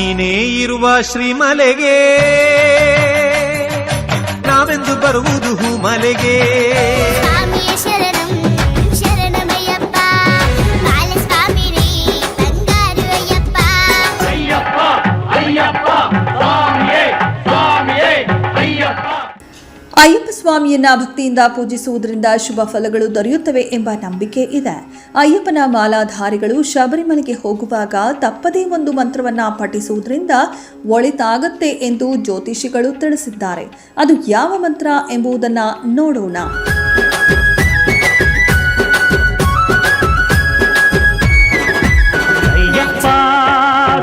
ನೀನೇ ಇರುವ ಶ್ರೀಮಲೆಗೆ ನಾವೆಂದು ಬರುವುದು ಹೂಮಲೆಗೆ. ಅಯ್ಯಪ್ಪ ಸ್ವಾಮಿಯನ್ನ ಭಕ್ತಿಯಿಂದ ಪೂಜಿಸುವುದರಿಂದ ಶುಭ ಫಲಗಳು ದೊರೆಯುತ್ತವೆ ಎಂಬ ನಂಬಿಕೆ ಇದೆ. ಅಯ್ಯಪ್ಪನ ಮಾಲಾಧಾರಿಗಳು ಶಬರಿಮಲೆಗೆ ಹೋಗುವಾಗ ತಪ್ಪದೇ ಒಂದು ಮಂತ್ರವನ್ನ ಪಠಿಸುವುದರಿಂದ ಒಳಿತಾಗತ್ತೆ ಎಂದು ಜ್ಯೋತಿಷಿಗಳು ತಿಳಿಸಿದ್ದಾರೆ. ಅದು ಯಾವ ಮಂತ್ರ ಎಂಬುದನ್ನ ನೋಡೋಣ. ಅಯ್ಯಪ್ಪ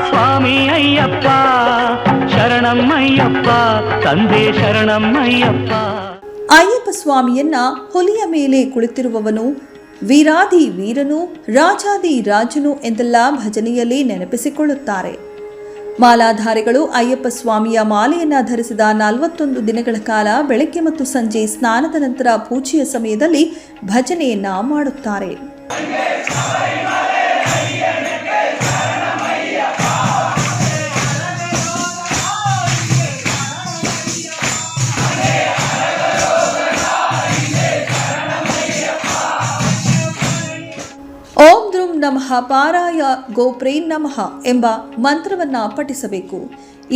ಸ್ವಾಮಿ ಅಯ್ಯಪ್ಪ ಶರಣಮ್ಮಯ್ಯಪ್ಪ ತಂದೆ ಶರಣಮ್ಮಯ್ಯಪ್ಪ. ಅಯ್ಯಪ್ಪ ಸ್ವಾಮಿಯನ್ನ ಹುಲಿಯ ಮೇಲೆ ಕುಳಿತಿರುವವನು, ವೀರಾದಿ ವೀರನು, ರಾಜಾದಿ ರಾಜನು ಎಂದೆಲ್ಲ ಭಜನೆಯಲ್ಲಿ ನೆನಪಿಸಿಕೊಳ್ಳುತ್ತಾರೆ. ಮಾಲಾಧಾರಿಗಳು ಅಯ್ಯಪ್ಪ ಸ್ವಾಮಿಯ ಮಾಲೆಯನ್ನ ಧರಿಸಿದ 41 ದಿನಗಳ ಕಾಲ ಬೆಳಗ್ಗೆ ಮತ್ತು ಸಂಜೆ ಸ್ನಾನದ ನಂತರ ಪೂಜೆಯ ಸಮಯದಲ್ಲಿ ಭಜನೆಯನ್ನ ಮಾಡುತ್ತಾರೆ. ಓಂ ದ್ರುಂ ನಮಃ ಪಾರಾಯ ಗೋಪ್ರೇ ನಮಃ ಎಂಬ ಮಂತ್ರವನ್ನ ಪಠಿಸಬೇಕು.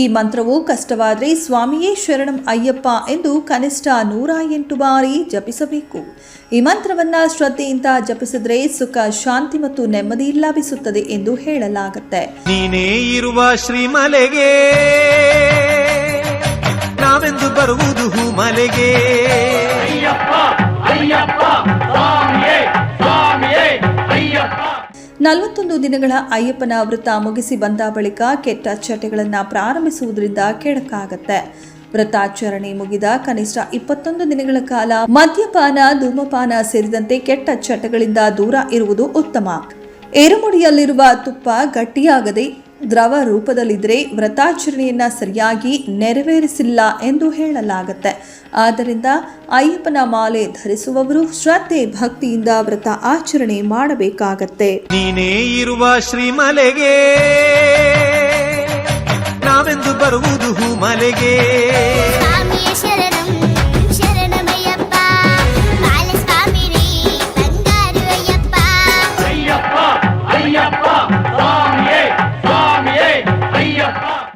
ಈ ಮಂತ್ರವು ಕಷ್ಟವಾದರೆ ಸ್ವಾಮಿಯೇ ಶರಣಂ ಅಯ್ಯಪ್ಪ ಎಂದು ಕನಿಷ್ಠ 108 ಬಾರಿ ಜಪಿಸಬೇಕು. ಈ ಮಂತ್ರವನ್ನ ಶ್ರದ್ಧೆಯಿಂದ ಜಪಿಸಿದ್ರೆ ಸುಖ, ಶಾಂತಿ ಮತ್ತು ನೆಮ್ಮದಿ ಲಭಿಸುತ್ತದೆ ಎಂದು ಹೇಳಲಾಗುತ್ತೆ. ನೀನೇ ಇರುವ ಶ್ರೀಮಲೆಗೆ ನಾವೆಂದು ಬರುವುದು ಹೂಮಲೆಗೆ. 41 ದಿನಗಳ ಅಯ್ಯಪ್ಪನ ವ್ರತ ಮುಗಿಸಿ ಬಂದ ಬಳಿಕ ಕೆಟ್ಟ ಚಟಗಳನ್ನು ಪ್ರಾರಂಭಿಸುವುದರಿಂದ ಕೆಡಕಾಗತ್ತೆ. ವ್ರತಾಚರಣೆ ಮುಗಿದ ಕನಿಷ್ಠ 21 ದಿನಗಳ ಕಾಲ ಮದ್ಯಪಾನ, ಧೂಮಪಾನ ಸೇರಿದಂತೆ ಕೆಟ್ಟ ಚಟಗಳಿಂದ ದೂರ ಇರುವುದು ಉತ್ತಮ. ಏರುಮುಡಿಯಲ್ಲಿರುವ ತುಪ್ಪ ಗಟ್ಟಿಯಾಗದೆ ದ್ರವ ರೂಪದಲ್ಲಿದ್ದರೆ ವ್ರತಾಚರಣೆಯನ್ನ ಸರಿಯಾಗಿ ನೆರವೇರಿಸಿಲ್ಲ ಎಂದು ಹೇಳಲಾಗುತ್ತೆ. ಆದ್ದರಿಂದ ಅಯ್ಯಪ್ಪನ ಮಾಲೆ ಧರಿಸುವವರು ಶ್ರದ್ಧೆ ಭಕ್ತಿಯಿಂದ ವ್ರತ ಆಚರಣೆ ಮಾಡಬೇಕಾಗತ್ತೆ. ನೀನೇ ಇರುವ ಶ್ರೀಮಲೆಗೆ ನಾವೆಂದು ಬರುವುದು ಹೂಮಲೆಗೆ.